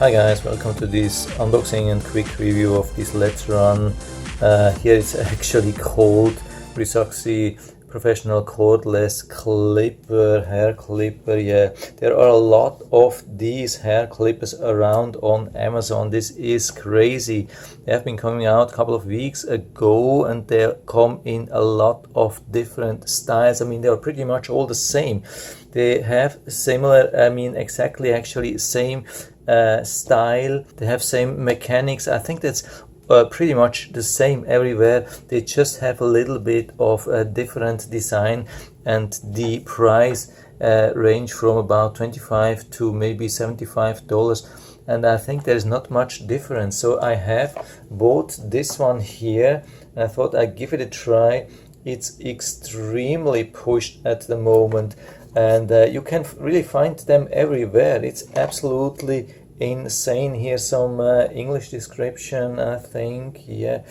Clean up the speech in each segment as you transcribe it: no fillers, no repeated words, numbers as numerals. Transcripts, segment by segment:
Hi guys, welcome to this unboxing and quick review of this Let's Run. Here it's actually called Brisuxy Professional Cordless Clipper, hair clipper. Yeah, there are a lot of these hair clippers around on Amazon. This is crazy. They have been coming out a couple of weeks ago and they come in a lot of different styles. I mean, they are pretty much all the same. They have similar, exactly actually same style. They have same mechanics. I think that's pretty much the same everywhere. They just have a little bit of a different design, and the price range from about $25 to maybe $75, and I think there's not much difference. So I have bought this one here. I thought I'd give it a try. It's extremely pushed at the moment, and you can really find them everywhere. It's absolutely insane. Here's some English description, I think. Yeah,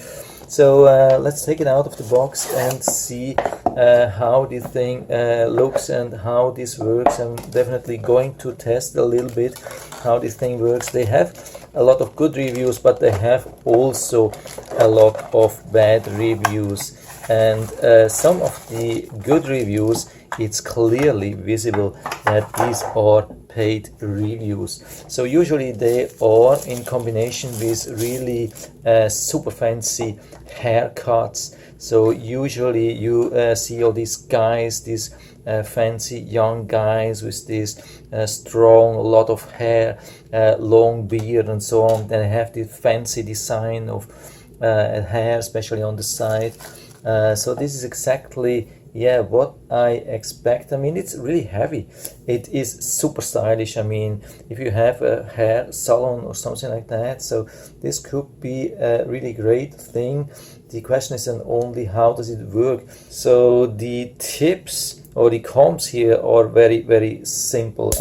so let's take it out of the box and see how the thing looks and how this works. I'm definitely going to test a little bit how this thing works. They have a lot of good reviews, but they have also a lot of bad reviews, and some of the good reviews, it's clearly visible that these are paid reviews. So usually they are in combination with really super fancy haircuts. So usually you see all these guys, these fancy young guys with this strong, lot of hair, long beard and so on. They have this fancy design of hair, especially on the side. So this is exactly what I expect. I mean, it's really heavy. It is super stylish. I mean, if you have a hair salon or something like that, so this could be a really great thing. The question is then only how does it work. So the tips or the combs here are very, very simple.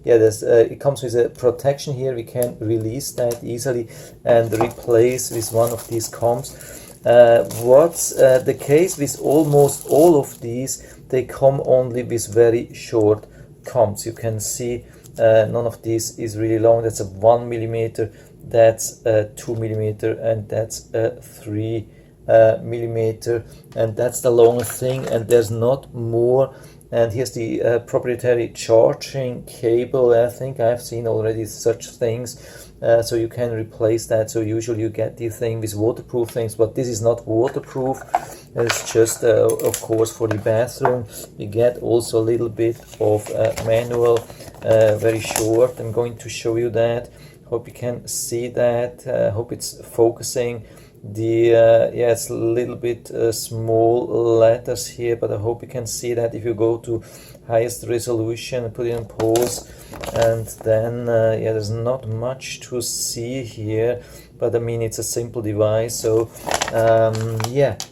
It comes with a protection here. We can release that easily and replace with one of these combs. What's the case with almost all of these, they come only with very short combs. You can see none of these is really long. That's a 1 millimeter, that's a 2 millimeter, and that's a 3 millimeter, and that's the longest thing, and there's not more. And here's the proprietary charging cable. I think I've seen already such things. So you can replace that. So usually you get the thing with waterproof things, but this is not waterproof. It's just of course for the bathroom. You get also a little bit of manual, very short. I'm going to show you that. Hope you can see that. Hope it's focusing. The it's a little bit small letters here, but I hope you can see that. If you go to highest resolution, put it in pause, and then there's not much to see here, but I mean, it's a simple device. So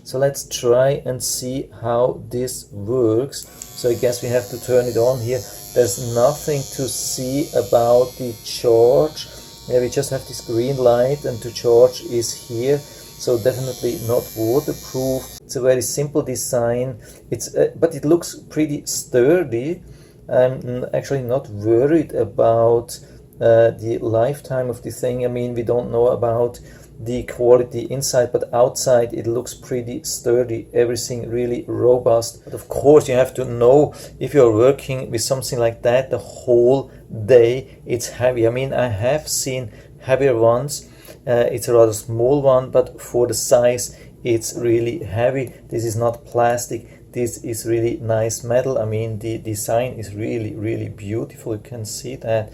so let's try and see how this works. So I guess we have to turn it on here. There's nothing to see about the charge. We just have this green light, and to charge is here. So definitely not waterproof. It's a very simple design. It's but it looks pretty sturdy. I'm actually not worried about the lifetime of the thing. I mean, we don't know about the quality inside, but outside it looks pretty sturdy. Everything really robust. But of course you have to know, if you're working with something like that the whole day, it's heavy. I mean, I have seen heavier ones. It's a rather small one, but for the size it's really heavy. This is not plastic. This is really nice metal. I mean, the design is really, really beautiful. You can see that.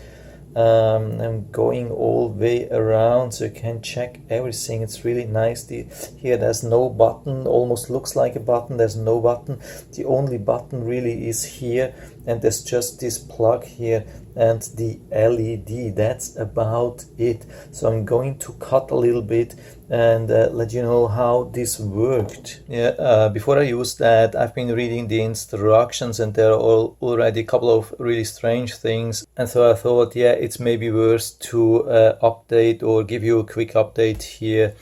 I'm going all the way around so you can check everything. It's really nice. Here there's no button, almost looks like a button. There's no button. The only button really is here, and there's just this plug here and the LED. That's about it. So I'm going to cut a little bit and let you know how this worked. Before I use that, I've been reading the instructions, and there are already a couple of really strange things, and so I thought it's maybe worth to update or give you a quick update here.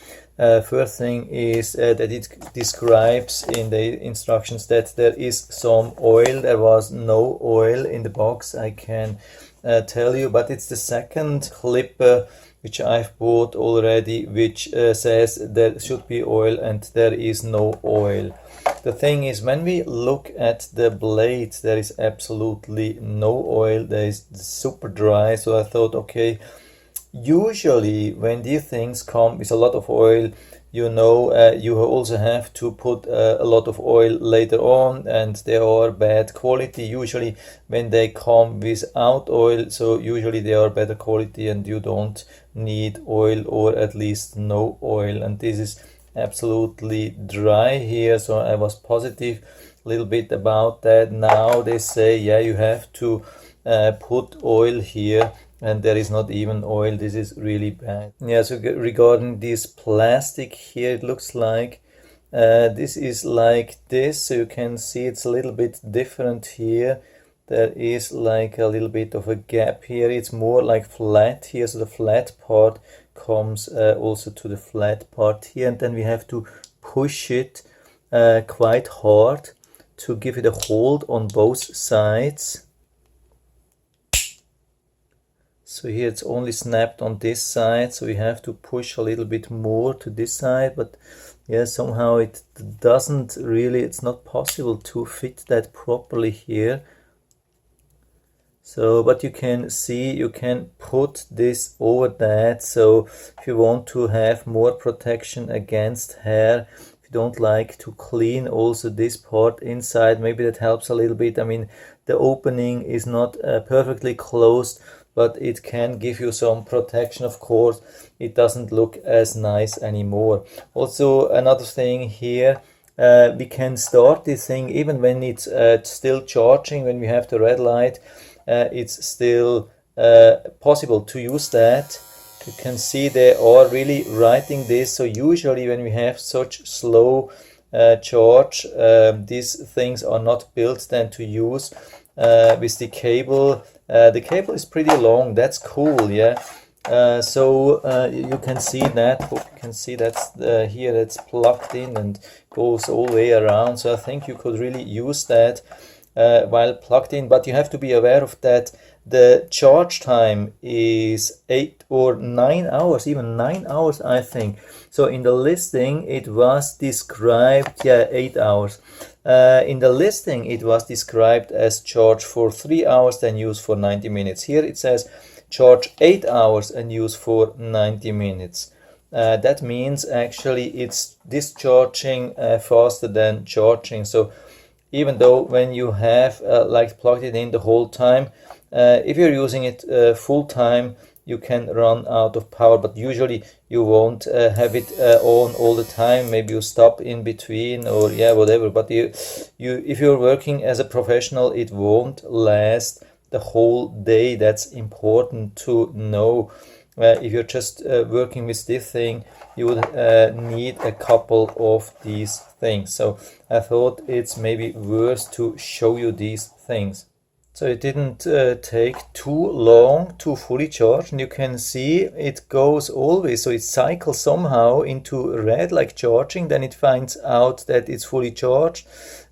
First thing is that it describes in the instructions that there is some oil. There was no oil in the box, I can tell you, but it's the second clipper which I've bought already, which says there should be oil and there is no oil. The thing is, when we look at the blade, there is absolutely no oil. There is super dry. So I thought, okay, usually when these things come with a lot of oil, you know, you also have to put a lot of oil later on, and they are bad quality usually when they come without oil. So usually they are better quality and you don't need oil, or at least no oil. And this is absolutely dry here, so I was positive a little bit about that. Now they say, yeah, you have to put oil here, and there is not even oil. This is really bad. Yeah, so regarding this plastic here, it looks like this is like this, so you can see it's a little bit different here. There is like a little bit of a gap here. It's more like flat here, so the flat part comes also to the flat part here, and then we have to push it quite hard to give it a hold on both sides. So here it's only snapped on this side, so we have to push a little bit more to this side, but yeah, somehow it doesn't really, it's not possible to fit that properly here. So, but you can see, you can put this over that, so if you want to have more protection against hair, if you don't like to clean also this part inside, maybe that helps a little bit. I mean, the opening is not perfectly closed, but it can give you some protection. Of course, it doesn't look as nice anymore. Also, another thing here, we can start this thing even when it's still charging. When we have the red light, it's still possible to use that. You can see they are really writing this. So usually when we have such slow charge, these things are not built then to use with the cable. The cable is pretty long. That's cool, yeah. So you can see that. Hope you can see that's here. That's plugged in and goes all the way around. So I think you could really use that while plugged in. But you have to be aware of that. The charge time is 8 or 9 hours, even 9 hours, I think. So in the listing it was described, yeah, 8 hours. In the listing it was described as charge for 3 hours, then use for 90 minutes. Here it says charge 8 hours and use for 90 minutes. That means actually it's discharging faster than charging. So even though when you have like plugged it in the whole time, if you're using it full time, you can run out of power, but usually you won't have it on all the time. Maybe you stop in between, or yeah, whatever. But if you're working as a professional, it won't last the whole day. That's important to know. If you're just working with this thing, you would need a couple of these things. So I thought it's maybe worth to show you these things. So it didn't take too long to fully charge, and you can see it goes always, so it cycles somehow into red like charging, then it finds out that it's fully charged,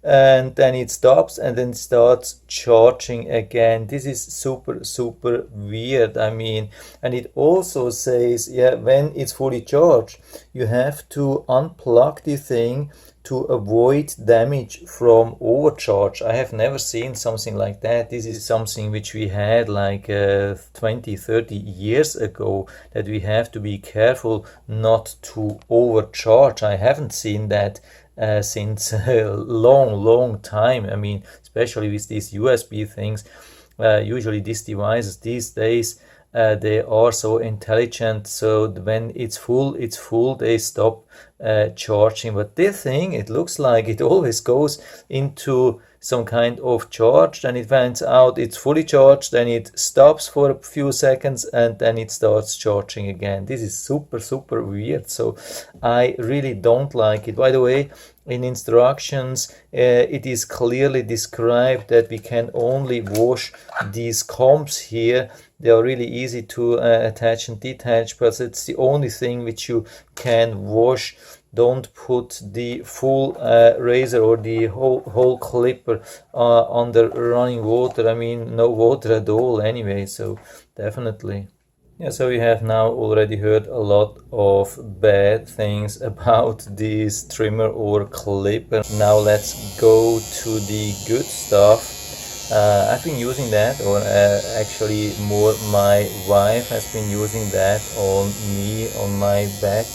and then it stops and then starts charging again. This is super weird. I mean, and it also says, yeah, when it's fully charged, you have to unplug the thing to avoid damage from overcharge. I have never seen something like that. This is something which we had like 20-30 years ago, that we have to be careful not to overcharge. I haven't seen that since a long time. I mean, especially with these USB things. Usually these devices these days, they are so intelligent, so when it's full, they stop charging. But this thing, it looks like it always goes into some kind of charge, then it finds out it's fully charged, then it stops for a few seconds, and then it starts charging again. This is super weird, so I really don't like it. By the way, in instructions it is clearly described that we can only wash these combs here. They are really easy to attach and detach, but it's the only thing which you can wash. Don't put the full razor or the whole clipper under running water. I mean, no water at all anyway, so definitely. Yeah, so we have now already heard a lot of bad things about this trimmer or clipper. Now let's go to the good stuff. I've been using that, or actually more my wife has been using that on me, on my back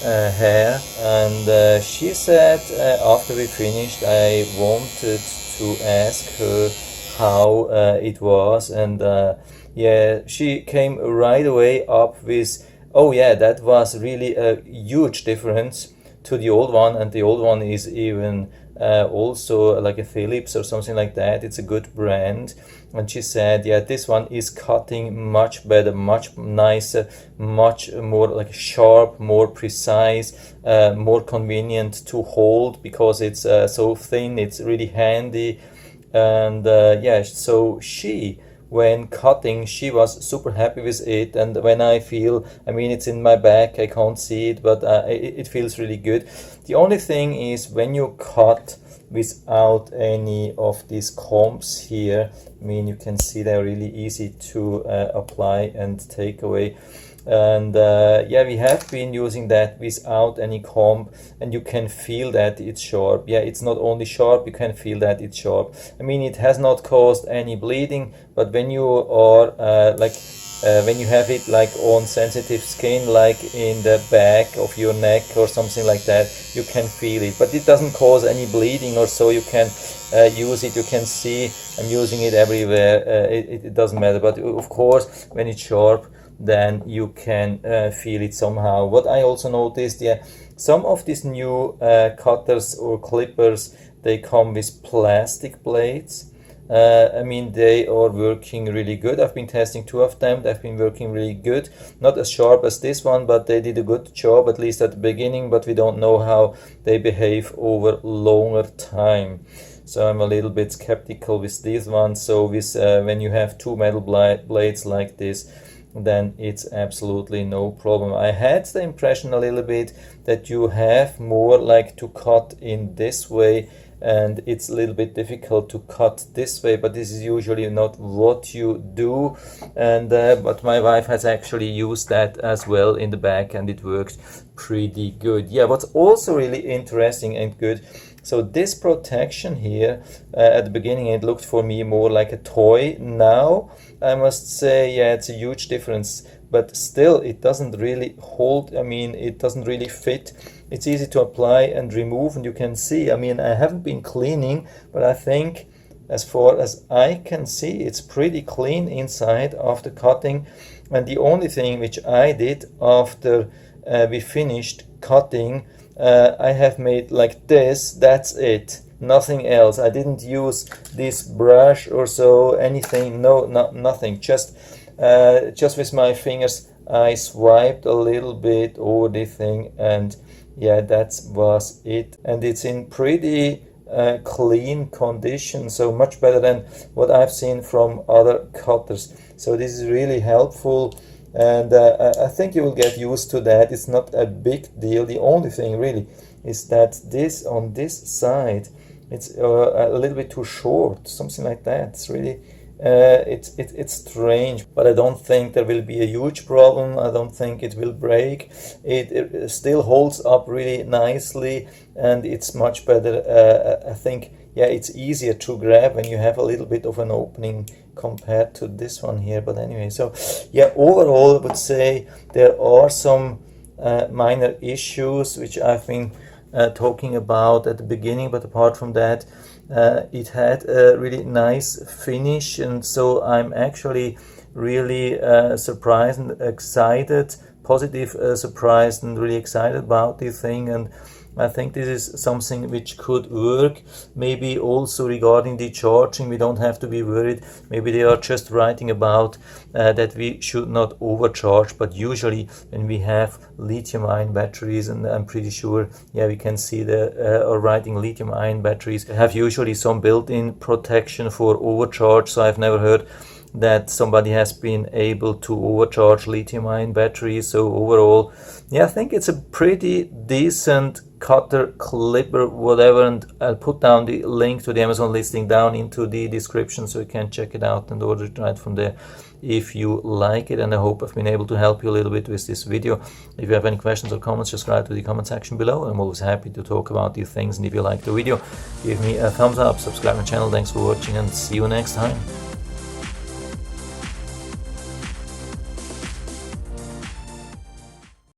hair, and she said after we finished I wanted to ask her how it was, and yeah, she came right away up with, oh yeah, that was really a huge difference to the old one, and the old one is even also like a Philips or something like that. It's a good brand. And she said, yeah, this one is cutting much better, much nicer, much more like sharp, more precise, more convenient to hold because it's so thin. It's really handy. And yeah, so when cutting, she was super happy with it. And when I feel, I mean, it's in my back, I can't see it, but it feels really good. The only thing is when you cut without any of these combs here, I mean, you can see they're really easy to apply and take away. And yeah, we have been using that without any comb, and you can feel that it's sharp. Yeah, it's not only sharp, you can feel that it's sharp. I mean, it has not caused any bleeding, but when you are when you have it like on sensitive skin, like in the back of your neck or something like that, you can feel it, but it doesn't cause any bleeding or so. You can use it, you can see I'm using it everywhere. It doesn't matter, but of course when it's sharp, then you can feel it somehow. What I also noticed, yeah, some of these new cutters or clippers, they come with plastic blades. I mean, they are working really good. I've been testing two of them. They've been working really good. Not as sharp as this one, but they did a good job, at least at the beginning, but we don't know how they behave over longer time. So I'm a little bit skeptical with these ones. So with when you have two metal blades like this, then it's absolutely no problem. I had the impression a little bit that you have more like to cut in this way, and it's a little bit difficult to cut this way, but this is usually not what you do. And but my wife has actually used that as well in the back, and it works pretty good. Yeah, what's also really interesting and good, so this protection here, at the beginning it looked for me more like a toy. Now I must say, yeah, it's a huge difference, but still it doesn't really hold. I mean, it doesn't really fit. It's easy to apply and remove, and you can see, I mean, I haven't been cleaning, but I think as far as I can see, it's pretty clean inside after cutting. And the only thing which I did after we finished cutting, I have made like this, that's it, nothing else. I didn't use this brush or so, anything, no, nothing, just with my fingers I swiped a little bit over the thing, and yeah, that was it. And it's in pretty clean condition, so much better than what I've seen from other cutters. So this is really helpful, and I think you will get used to that. It's not a big deal. The only thing really is that this on this side, it's a little bit too short, something like that. It's really it's strange, but I don't think there will be a huge problem. I don't think it will break. It still holds up really nicely, and it's much better. I think, yeah, it's easier to grab when you have a little bit of an opening compared to this one here. But anyway, so yeah, overall I would say there are some minor issues which I've been talking about at the beginning, but apart from that, it had a really nice finish, and so I'm actually really surprised and excited, positive surprised and really excited about this thing. And I think this is something which could work. Maybe also regarding the charging, we don't have to be worried. Maybe they are just writing about that we should not overcharge, but usually when we have lithium-ion batteries, and I'm pretty sure, yeah, we can see the or writing lithium-ion batteries have usually some built-in protection for overcharge. So I've never heard that somebody has been able to overcharge lithium-ion batteries. So overall, yeah, I think it's a pretty decent cutter, clipper, whatever, and I'll put down the link to the Amazon listing down into the description so you can check it out and order it right from there if you like it. And I hope I've been able to help you a little bit with this video. If you have any questions or comments, just write to the comment section below. I'm always happy to talk about these things, and if you like the video, give me a thumbs up, subscribe my channel. Thanks for watching, and see you next time.